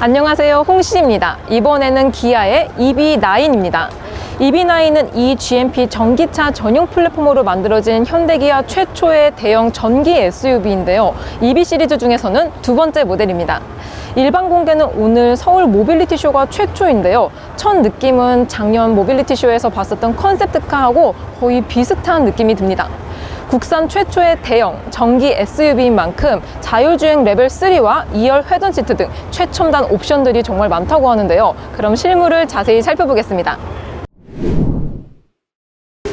안녕하세요, 홍씨입니다. 이번에는 기아의 EV9입니다. EV9은 이 GMP 전기차 전용 플랫폼으로 만들어진 현대기아 최초의 대형 전기 SUV인데요. EV 시리즈 중에서는 두 번째 모델입니다. 일반 공개는 오늘 서울 모빌리티 쇼가 최초인데요. 첫 느낌은 작년 모빌리티 쇼에서 봤었던 컨셉트카하고 거의 비슷한 느낌이 듭니다. 국산 최초의 대형 전기 SUV인 만큼 자율주행 레벨 3와 2열 회전 시트 등 최첨단 옵션들이 정말 많다고 하는데요. 그럼 실물을 자세히 살펴보겠습니다.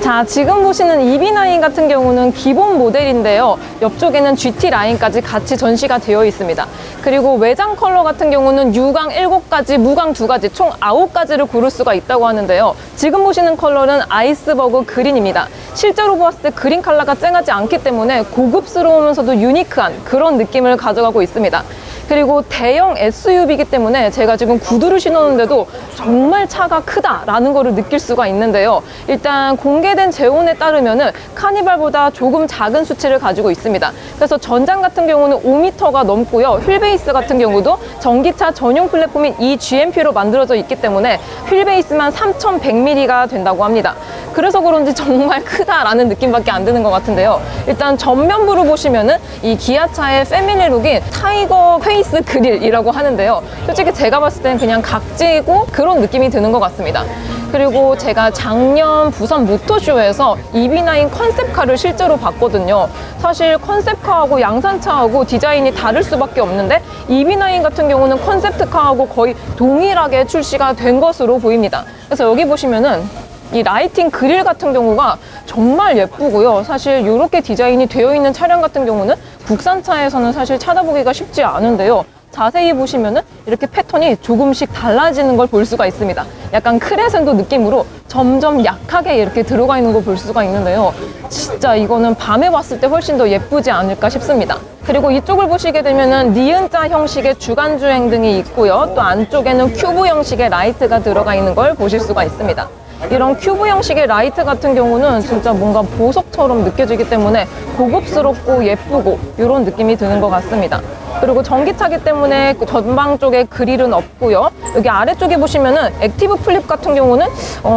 자, 지금 보시는 EV9 같은 경우는 기본 모델인데요. 옆쪽에는 GT 라인까지 같이 전시가 되어 있습니다. 그리고 외장 컬러 같은 경우는 유광 7가지, 무광 2가지, 총 9가지를 고를 수가 있다고 하는데요. 지금 보시는 컬러는 아이스버그 그린입니다. 실제로 보았을 때 그린 컬러가 쨍하지 않기 때문에 고급스러우면서도 유니크한 그런 느낌을 가져가고 있습니다. 그리고 대형 SUV이기 때문에 제가 지금 구두를 신었는데도 정말 차가 크다라는 거를 느낄 수가 있는데요. 일단 공개된 재원에 따르면은 카니발보다 조금 작은 수치를 가지고 있습니다. 그래서 전장 같은 경우는 5m가 넘고요. 휠베이스 같은 경우도 전기차 전용 플랫폼인 이 GMP로 만들어져 있기 때문에 휠베이스만 3100mm가 된다고 합니다. 그래서 그런지 정말 크다라는 느낌밖에 안 드는 것 같은데요. 일단 전면부를 보시면은 이 기아차의 패밀리룩인 타이거 페이스 그릴이라고 하는데요. 솔직히 제가 봤을 때는 그냥 각지고 그런 느낌이 드는 것 같습니다. 그리고 제가 작년 부산 모터쇼에서 EV9 컨셉카를 실제로 봤거든요. 사실 컨셉카하고 양산차하고 디자인이 다를 수밖에 없는데 EV9 같은 경우는 컨셉트카하고 거의 동일하게 출시가 된 것으로 보입니다. 그래서 여기 보시면은 이 라이팅 그릴 같은 경우가 정말 예쁘고요. 사실 이렇게 디자인이 되어 있는 차량 같은 경우는 국산차에서는 사실 찾아보기가 쉽지 않은데요. 자세히 보시면은 이렇게 패턴이 조금씩 달라지는 걸 볼 수가 있습니다. 약간 크레센도 느낌으로 점점 약하게 이렇게 들어가 있는 걸 볼 수가 있는데요. 진짜 이거는 밤에 봤을 때 훨씬 더 예쁘지 않을까 싶습니다. 그리고 이쪽을 보시게 되면은 니은자 형식의 주간주행 등이 있고요. 또 안쪽에는 큐브 형식의 라이트가 들어가 있는 걸 보실 수가 있습니다. 이런 큐브 형식의 라이트 같은 경우는 진짜 뭔가 보석처럼 느껴지기 때문에 고급스럽고 예쁘고 이런 느낌이 드는 것 같습니다. 그리고 전기차기 때문에 전방 쪽에 그릴은 없고요. 여기 아래쪽에 보시면은 액티브 플립 같은 경우는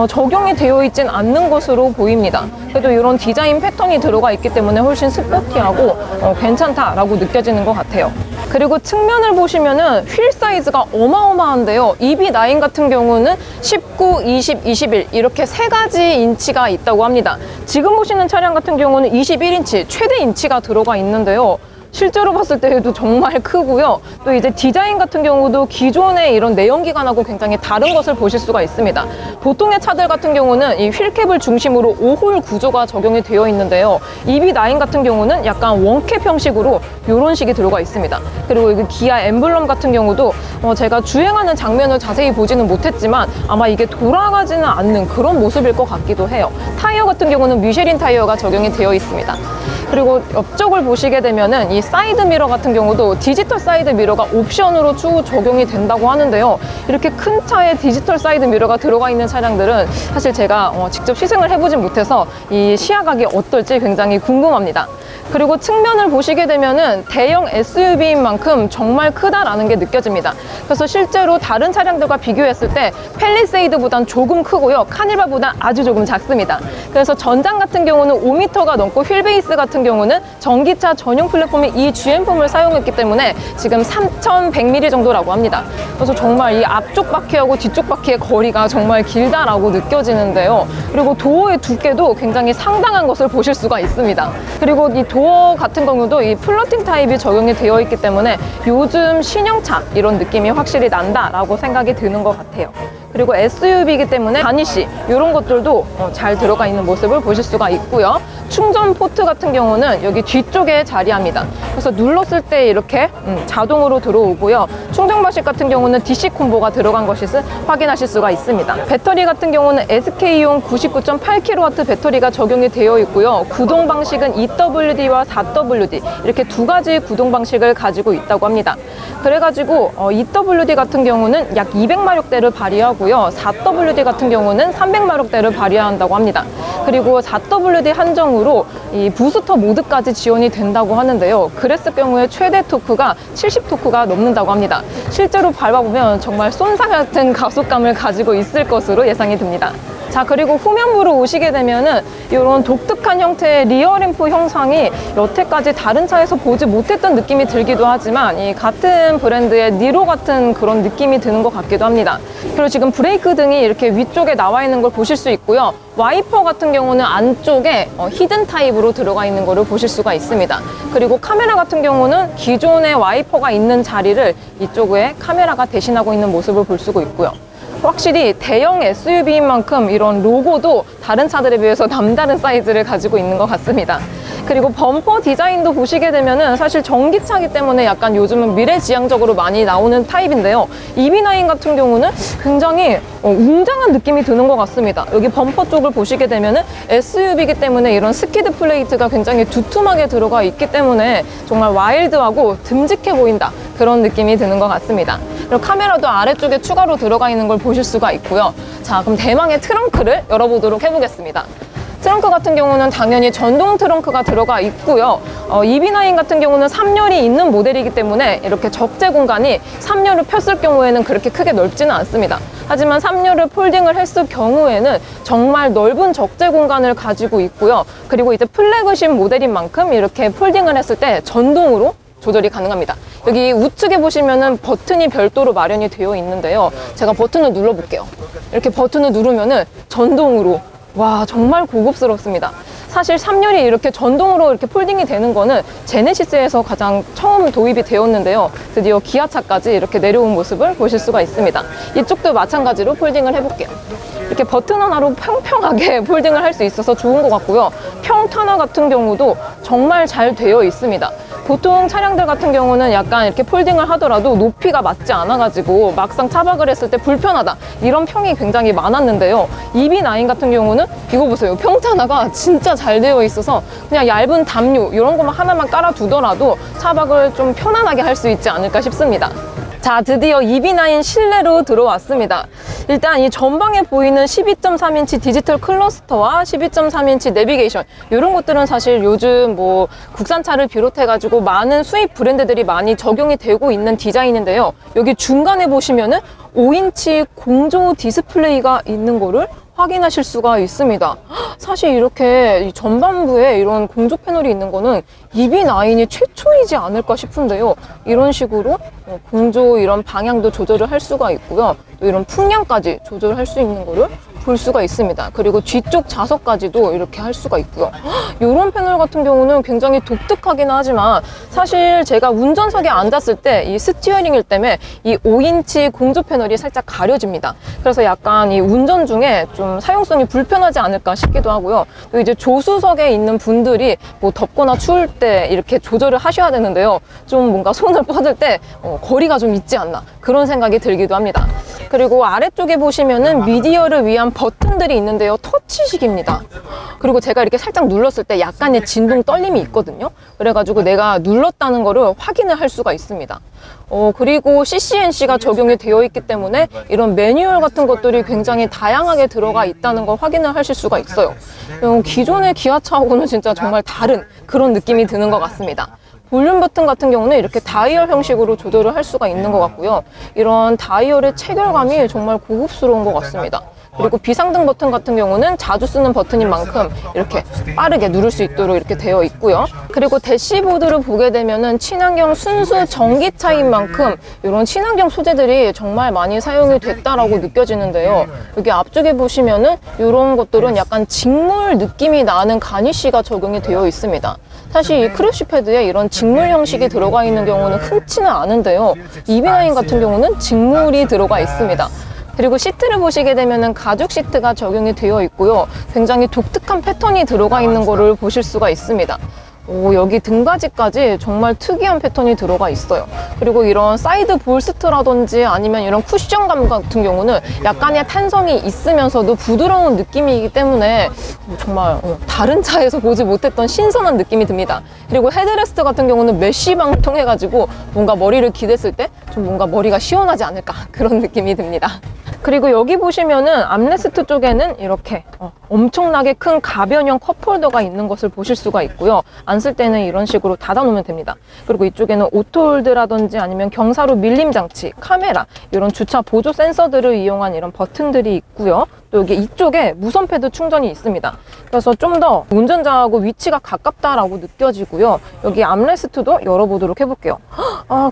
적용이 되어 있진 않는 것으로 보입니다. 그래도 이런 디자인 패턴이 들어가 있기 때문에 훨씬 스포티하고 괜찮다라고 느껴지는 것 같아요. 그리고 측면을 보시면은 휠 사이즈가 어마어마한데요. EV9 같은 경우는 19, 20, 21 이렇게 3가지 인치가 있다고 합니다. 지금 보시는 차량 같은 경우는 21인치 최대 인치가 들어가 있는데요. 실제로 봤을 때도 정말 크고요. 또 이제 디자인 같은 경우도 기존의 이런 내연기관하고 굉장히 다른 것을 보실 수가 있습니다. 보통의 차들 같은 경우는 이 휠캡을 중심으로 5홀 구조가 적용이 되어 있는데요. EV9 같은 경우는 약간 원캡 형식으로 이런 식이 들어가 있습니다. 그리고 이 기아 엠블럼 같은 경우도 제가 주행하는 장면을 자세히 보지는 못했지만 아마 이게 돌아가지는 않는 그런 모습일 것 같기도 해요. 타이어 같은 경우는 미쉐린 타이어가 적용이 되어 있습니다. 그리고 옆쪽을 보시게 되면은 이 사이드 미러 같은 경우도 디지털 사이드 미러가 옵션으로 추후 적용이 된다고 하는데요. 이렇게 큰 차에 디지털 사이드 미러가 들어가 있는 차량들은 사실 제가 직접 시승을 해보진 못해서 이 시야각이 어떨지 굉장히 궁금합니다. 그리고 측면을 보시게 되면은 대형 SUV인 만큼 정말 크다라는 게 느껴집니다. 그래서 실제로 다른 차량들과 비교했을 때 팰리세이드보단 조금 크고요. 카니발보다 아주 조금 작습니다. 그래서 전장 같은 경우는 5m가 넘고 휠베이스 같은 경우는 전기차 전용 플랫폼인 이 GM폼을 사용했기 때문에 지금 3100mm 정도라고 합니다. 그래서 정말 이 앞쪽 바퀴하고 뒤쪽 바퀴의 거리가 정말 길다라고 느껴지는데요. 그리고 도어의 두께도 굉장히 상당한 것을 보실 수가 있습니다. 그리고 이 도어 같은 경우도 이 플로팅 타입이 적용이 되어 있기 때문에 요즘 신형차 이런 느낌이 확실히 난다라고 생각이 드는 것 같아요. 그리고 SUV이기 때문에 바니쉬 이런 것들도 잘 들어가 있는 모습을 보실 수가 있고요. 충전 포트 같은 경우는 여기 뒤쪽에 자리합니다. 그래서 눌렀을 때 이렇게 자동으로 들어오고요. 충전 방식 같은 경우는 DC 콤보가 들어간 것을 확인하실 수가 있습니다. 배터리 같은 경우는 SK용 99.8kW 배터리가 적용이 되어 있고요. 구동 방식은 EWD와 4WD 이렇게 두 가지 구동 방식을 가지고 있다고 합니다. 그래가지고 EWD 같은 경우는 약 200마력대를 발휘하고요. 있고요. 4WD 같은 경우는 300마력대를 발휘한다고 합니다. 그리고 4WD 한정으로 이 부스터 모드까지 지원이 된다고 하는데요. 그랬을 경우에 최대 토크가 70토크가 넘는다고 합니다. 실제로 밟아보면 정말 쏜살 같은 가속감을 가지고 있을 것으로 예상이 듭니다. 자, 그리고 후면부로 오시게 되면은 이런 독특한 형태의 리어램프 형상이 여태까지 다른 차에서 보지 못했던 느낌이 들기도 하지만 이 같은 브랜드의 니로 같은 그런 느낌이 드는 것 같기도 합니다. 그리고 지금 브레이크 등이 이렇게 위쪽에 나와 있는 걸 보실 수 있고요. 와이퍼 같은 경우는 안쪽에 히든 타입으로 들어가 있는 거를 보실 수가 있습니다. 그리고 카메라 같은 경우는 기존의 와이퍼가 있는 자리를 이쪽에 카메라가 대신하고 있는 모습을 볼 수가 있고요. 확실히 대형 SUV인 만큼 이런 로고도 다른 차들에 비해서 남다른 사이즈를 가지고 있는 것 같습니다. 그리고 범퍼 디자인도 보시게 되면은 사실 전기차이기 때문에 약간 요즘은 미래지향적으로 많이 나오는 타입인데요. EB9 같은 경우는 굉장히 웅장한 느낌이 드는 것 같습니다. 여기 범퍼 쪽을 보시게 되면은 SUV이기 때문에 이런 스키드 플레이트가 굉장히 두툼하게 들어가 있기 때문에 정말 와일드하고 듬직해 보인다. 그런 느낌이 드는 것 같습니다. 그리고 카메라도 아래쪽에 추가로 들어가 있는 걸 보실 수가 있고요. 자, 그럼 대망의 트렁크를 열어보도록 해보겠습니다. 트렁크 같은 경우는 당연히 전동 트렁크가 들어가 있고요. EB9 같은 경우는 3열이 있는 모델이기 때문에 이렇게 적재 공간이 3열을 폈을 경우에는 그렇게 크게 넓지는 않습니다. 하지만 3열을 폴딩을 했을 경우에는 정말 넓은 적재 공간을 가지고 있고요. 그리고 이제 플래그십 모델인 만큼 이렇게 폴딩을 했을 때 전동으로 조절이 가능합니다. 여기 우측에 보시면은 버튼이 별도로 마련이 되어 있는데요. 제가 버튼을 눌러볼게요. 이렇게 버튼을 누르면은 전동으로, 와, 정말 고급스럽습니다. 사실 3열이 이렇게 전동으로 이렇게 폴딩이 되는 거는 제네시스에서 가장 처음 도입이 되었는데요. 드디어 기아차까지 이렇게 내려온 모습을 보실 수가 있습니다. 이쪽도 마찬가지로 폴딩을 해볼게요. 이렇게 버튼 하나로 평평하게 폴딩을 할 수 있어서 좋은 것 같고요. 평탄화 같은 경우도 정말 잘 되어 있습니다. 보통 차량들 같은 경우는 약간 이렇게 폴딩을 하더라도 높이가 맞지 않아가지고 막상 차박을 했을 때 불편하다, 이런 평이 굉장히 많았는데요. EB9 같은 경우는 이거 보세요. 평탄화가 진짜 잘 되어 있어서 그냥 얇은 담요 이런 것만 하나만 깔아두더라도 차박을 좀 편안하게 할 수 있지 않을까 싶습니다. 자, 드디어 EB9 실내로 들어왔습니다. 일단 이 전방에 보이는 12.3인치 디지털 클러스터와 12.3인치 내비게이션, 이런 것들은 사실 요즘 뭐 국산차를 비롯해가지고 많은 수입 브랜드들이 많이 적용이 되고 있는 디자인인데요. 여기 중간에 보시면은 5인치 공조 디스플레이가 있는 거를 확인하실 수가 있습니다. 사실 이렇게 전반부에 이런 공조 패널이 있는 거는 EB9이 최초이지 않을까 싶은데요. 이런 식으로 공조 이런 방향도 조절을 할 수가 있고요. 또 이런 풍량까지 조절할 수 있는 거를 볼 수가 있습니다. 그리고 뒤쪽 좌석까지도 이렇게 할 수가 있고요. 이런 패널 같은 경우는 굉장히 독특하긴 하지만 사실 제가 운전석에 앉았을 때 이 스티어링일 때문에 이 5인치 공조 패널이 살짝 가려집니다. 그래서 약간 이 운전 중에 좀 사용성이 불편하지 않을까 싶기도 하고요. 또 이제 조수석에 있는 분들이 뭐 덥거나 추울 때 이렇게 조절을 하셔야 되는데요. 좀 뭔가 손을 뻗을 때 거리가 좀 있지 않나, 그런 생각이 들기도 합니다. 그리고 아래쪽에 보시면은 미디어를 위한 버튼들이 있는데요. 터치식입니다. 그리고 제가 이렇게 살짝 눌렀을 때 약간의 진동 떨림이 있거든요. 그래가지고 내가 눌렀다는 거를 확인을 할 수가 있습니다. 그리고 CCNC가 적용이 되어 있기 때문에 이런 매뉴얼 같은 것들이 굉장히 다양하게 들어가 있다는 걸 확인을 하실 수가 있어요. 기존의 기아차하고는 진짜 정말 다른 그런 느낌이 드는 것 같습니다. 볼륨 버튼 같은 경우는 이렇게 다이얼 형식으로 조절을 할 수가 있는 것 같고요. 이런 다이얼의 체결감이 정말 고급스러운 것 같습니다. 그리고 비상등 버튼 같은 경우는 자주 쓰는 버튼인 만큼 이렇게 빠르게 누를 수 있도록 이렇게 되어 있고요. 그리고 대시보드를 보게 되면은 친환경 순수 전기차인 만큼 이런 친환경 소재들이 정말 많이 사용이 됐다라고 느껴지는데요. 여기 앞쪽에 보시면은 이런 것들은 약간 직물 느낌이 나는 가니쉬가 적용이 되어 있습니다. 사실 이 크러쉬 패드에 이런 직물 형식이 들어가 있는 경우는 흔치는 않은데요. EB9 같은 경우는 직물이 들어가 있습니다. 그리고 시트를 보시게 되면은 가죽 시트가 적용이 되어 있고요. 굉장히 독특한 패턴이 들어가 있는 거를 보실 수가 있습니다. 여기 등받이까지 정말 특이한 패턴이 들어가 있어요. 그리고 이런 사이드 볼스트라든지 아니면 이런 쿠션감 같은 경우는 약간의 탄성이 있으면서도 부드러운 느낌이기 때문에 정말 다른 차에서 보지 못했던 신선한 느낌이 듭니다. 그리고 헤드레스트 같은 경우는 메쉬방을 통해 가지고 뭔가 머리를 기댔을 때 좀 뭔가 머리가 시원하지 않을까, 그런 느낌이 듭니다. 그리고 여기 보시면은 암레스트 쪽에는 이렇게 엄청나게 큰 가변형 컵홀더가 있는 것을 보실 수가 있고요. 안 쓸 때는 이런 식으로 닫아 놓으면 됩니다. 그리고 이쪽에는 오토홀드라든지 아니면 경사로 밀림 장치, 카메라, 이런 주차 보조 센서들을 이용한 이런 버튼들이 있고요. 또 여기 이쪽에 무선 패드 충전이 있습니다. 그래서 좀 더 운전자하고 위치가 가깝다라고 느껴지고요. 여기 암레스트도 열어보도록 해볼게요.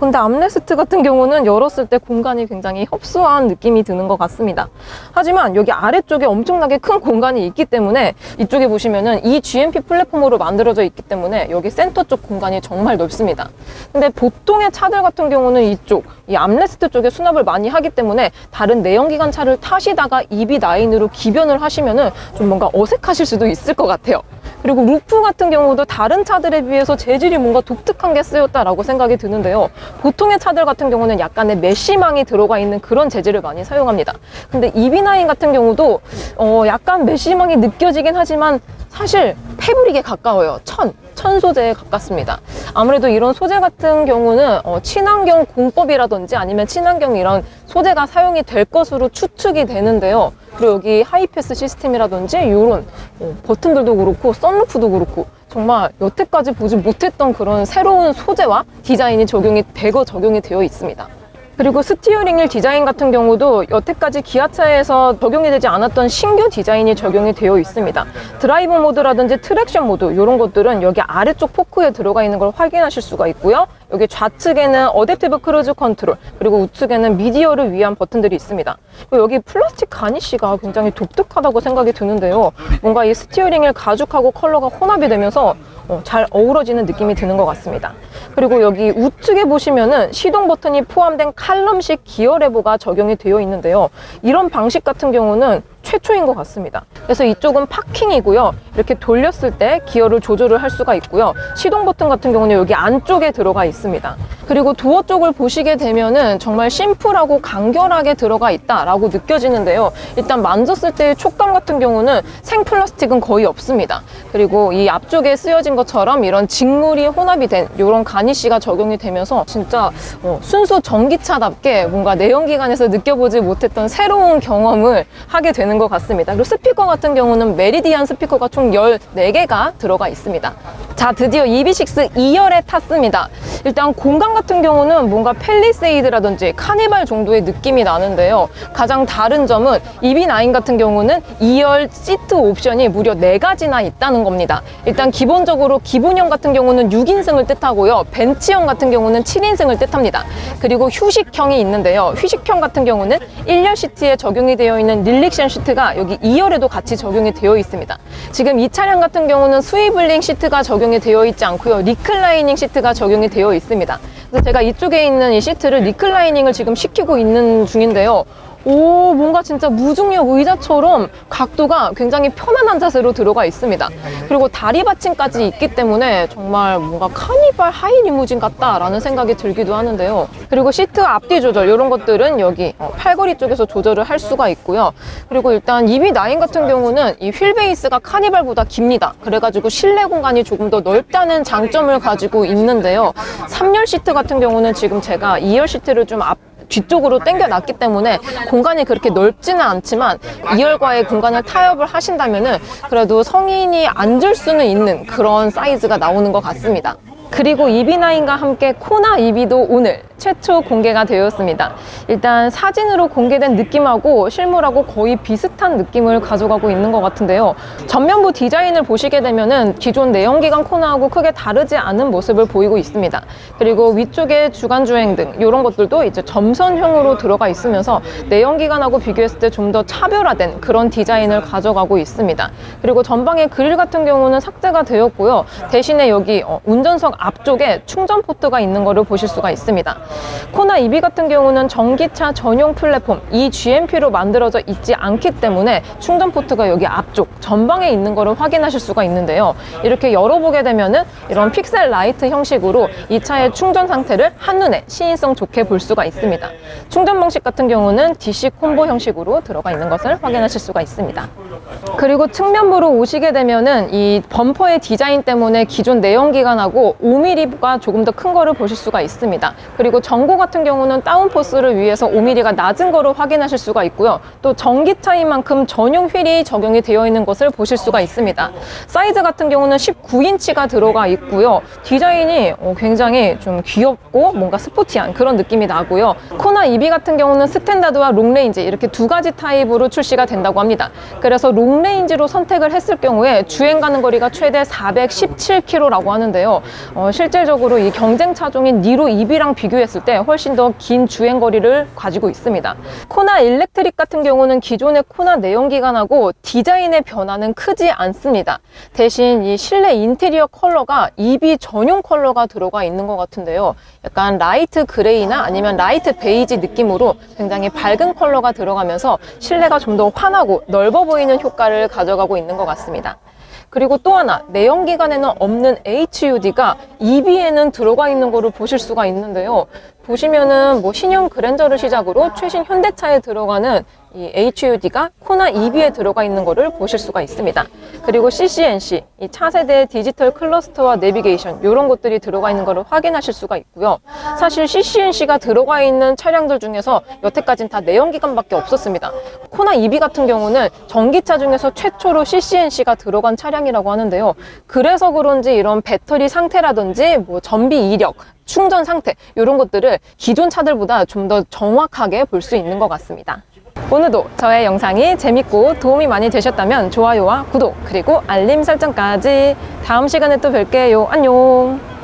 근데 암레스트 같은 경우는 열었을 때 공간이 굉장히 협소한 느낌이 드는 것 같습니다. 하지만 여기 아래쪽에 엄청나게 큰 공간이 있기 때문에 이쪽에 보시면은 이 GMP 플랫폼으로 만들어져 있기 때문에 여기 센터 쪽 공간이 정말 넓습니다. 근데 보통의 차들 같은 경우는 이쪽, 이 암레스트 쪽에 수납을 많이 하기 때문에 다른 내연기관 차를 타시다가 EB9으로 기변을 하시면은 좀 뭔가 어색하실 수도 있을 것 같아요. 그리고 루프 같은 경우도 다른 차들에 비해서 재질이 뭔가 독특한 게 쓰였다라고 생각이 드는데요. 보통의 차들 같은 경우는 약간의 메쉬망이 들어가 있는 그런 재질을 많이 사용합니다. 근데 EB9 같은 경우도 약간 메쉬망이 느껴지긴 하지만 사실 패브릭에 가까워요. 천 소재에 가깝습니다. 아무래도 이런 소재 같은 경우는 친환경 공법이라든지 아니면 친환경 이런 소재가 사용이 될 것으로 추측이 되는데요. 그리고 여기 하이패스 시스템이라든지 이런 버튼들도 그렇고 썬루프도 그렇고 정말 여태까지 보지 못했던 그런 새로운 소재와 디자인이 적용이 되어 있습니다. 그리고 스티어링 휠 디자인 같은 경우도 여태까지 기아차에서 적용이 되지 않았던 신규 디자인이 적용이 되어 있습니다. 드라이브 모드라든지 트랙션 모드 이런 것들은 여기 아래쪽 포크에 들어가 있는 걸 확인하실 수가 있고요. 여기 좌측에는 어댑티브 크루즈 컨트롤, 그리고 우측에는 미디어를 위한 버튼들이 있습니다. 그리고 여기 플라스틱 가니쉬가 굉장히 독특하다고 생각이 드는데요. 뭔가 이 스티어링 휠 가죽하고 컬러가 혼합이 되면서 잘 어우러지는 느낌이 드는 것 같습니다. 그리고 여기 우측에 보시면은 시동 버튼이 포함된 칼럼식 기어 레버가 적용이 되어 있는데요. 이런 방식 같은 경우는 최초인 것 같습니다. 그래서 이쪽은 파킹이고요. 이렇게 돌렸을 때 기어를 조절을 할 수가 있고요. 시동 버튼 같은 경우는 여기 안쪽에 들어가 있습니다. 그리고 도어 쪽을 보시게 되면은 정말 심플하고 간결하게 들어가 있다라고 느껴지는데요. 일단 만졌을 때의 촉감 같은 경우는 생 플라스틱은 거의 없습니다. 그리고 이 앞쪽에 쓰여진 것처럼 이런 직물이 혼합이 된 이런 가니쉬가 적용이 되면서 진짜 순수 전기차답게 뭔가 내연기관에서 느껴보지 못했던 새로운 경험을 하게 되는 것 같습니다. 그리고 스피커 같은 경우는 메리디안 스피커가 총 14개가 들어가 있습니다. 자, 드디어 EB6 2열에 탔습니다. 일단 공간 같은 경우는 뭔가 팰리세이드라든지 카니발 정도의 느낌이 나는데요. 가장 다른 점은 EB9 같은 경우는 2열 시트 옵션이 무려 4가지나 있다는 겁니다. 일단 기본적으로 기본형 같은 경우는 6인승을 뜻하고요. 벤츠형 같은 경우는 7인승을 뜻합니다. 그리고 휴식형이 있는데요. 휴식형 같은 경우는 1열 시트에 적용이 되어 있는 릴렉션 시트가 여기 2열에도 같이 적용이 되어 있습니다. 지금 이 차량 같은 경우는 스위블링 시트가 적용이 되어 있지 않고요. 리클라이닝 시트가 적용이 되어 있습니다. 그래서 제가 이쪽에 있는 이 시트를 리클라이닝을 지금 시키고 있는 중인데요. 뭔가 진짜 무중력 의자처럼 각도가 굉장히 편안한 자세로 들어가 있습니다. 그리고 다리 받침까지 있기 때문에 정말 뭔가 카니발 하이 리무진 같다라는 생각이 들기도 하는데요. 그리고 시트 앞뒤 조절 이런 것들은 여기 팔걸이 쪽에서 조절을 할 수가 있고요. 그리고 일단 EB9 같은 경우는 이 휠 베이스가 카니발보다 깁니다. 그래가지고 실내 공간이 조금 더 넓다는 장점을 가지고 있는데요. 3열 시트 같은 경우는 지금 제가 2열 시트를 좀 뒤쪽으로 당겨놨기 때문에 공간이 그렇게 넓지는 않지만 2열과의 공간을 타협을 하신다면은 그래도 성인이 앉을 수는 있는 그런 사이즈가 나오는 것 같습니다. 그리고 EB9과 함께 코나 EB도 오늘 최초 공개가 되었습니다. 일단 사진으로 공개된 느낌하고 실물하고 거의 비슷한 느낌을 가져가고 있는 것 같은데요. 전면부 디자인을 보시게 되면은 기존 내연기관 코나하고 크게 다르지 않은 모습을 보이고 있습니다. 그리고 위쪽에 주간주행등 이런 것들도 이제 점선형으로 들어가 있으면서 내연기관하고 비교했을 때 좀 더 차별화된 그런 디자인을 가져가고 있습니다. 그리고 전방의 그릴 같은 경우는 삭제가 되었고요. 대신에 여기 운전석 앞쪽에 충전 포트가 있는 것을 보실 수가 있습니다. 코나 EB 같은 경우는 전기차 전용 플랫폼 eGMP로 만들어져 있지 않기 때문에 충전 포트가 여기 앞쪽 전방에 있는 것을 확인하실 수가 있는데요. 이렇게 열어보게 되면은 이런 픽셀 라이트 형식으로 이 차의 충전 상태를 한눈에 시인성 좋게 볼 수가 있습니다. 충전 방식 같은 경우는 DC 콤보 형식으로 들어가 있는 것을 확인하실 수가 있습니다. 그리고 측면부로 오시게 되면은 이 범퍼의 디자인 때문에 기존 내연기관하고 5mm가 조금 더 큰 거를 보실 수가 있습니다. 그리고 전고 같은 경우는 다운포스를 위해서 5mm가 낮은 거를 확인하실 수가 있고요. 또 전기차인 만큼 전용 휠이 적용이 되어 있는 것을 보실 수가 있습니다. 사이즈 같은 경우는 19인치가 들어가 있고요. 디자인이 굉장히 좀 귀엽고 뭔가 스포티한 그런 느낌이 나고요. 코나 EV 같은 경우는 스탠다드와 롱레인지 이렇게 두 가지 타입으로 출시가 된다고 합니다. 그래서 롱레인지로 선택을 했을 경우에 주행 가는 거리가 최대 417km라고 하는데요. 실질적으로 이 경쟁 차종인 니로 EV랑 비교했을 때 훨씬 더 긴 주행 거리를 가지고 있습니다. 코나 일렉트릭 같은 경우는 기존의 코나 내연기관하고 디자인의 변화는 크지 않습니다. 대신 이 실내 인테리어 컬러가 EV 전용 컬러가 들어가 있는 것 같은데요. 약간 라이트 그레이나 아니면 라이트 베이지 느낌으로 굉장히 밝은 컬러가 들어가면서 실내가 좀 더 환하고 넓어 보이는 효과를 가져가고 있는 것 같습니다. 그리고 또 하나, 내연기관에는 없는 HUD가 EV에는 들어가 있는 거를 보실 수가 있는데요. 보시면은 뭐 신형 그랜저를 시작으로 최신 현대차에 들어가는 이 HUD가 코나 EV에 들어가 있는 거를 보실 수가 있습니다. 그리고 CCNC, 이 차세대 디지털 클러스터와 내비게이션 이런 것들이 들어가 있는 거를 확인하실 수가 있고요. 사실 CCNC가 들어가 있는 차량들 중에서 여태까지는 다 내연기관밖에 없었습니다. 코나 EV 같은 경우는 전기차 중에서 최초로 CCNC가 들어간 차량이라고 하는데요. 그래서 그런지 이런 배터리 상태라든지 뭐 전비 이력, 충전 상태 이런 것들을 기존 차들보다 좀 더 정확하게 볼 수 있는 것 같습니다. 오늘도 저의 영상이 재밌고 도움이 많이 되셨다면 좋아요와 구독 그리고 알림 설정까지. 다음 시간에 또 뵐게요. 안녕.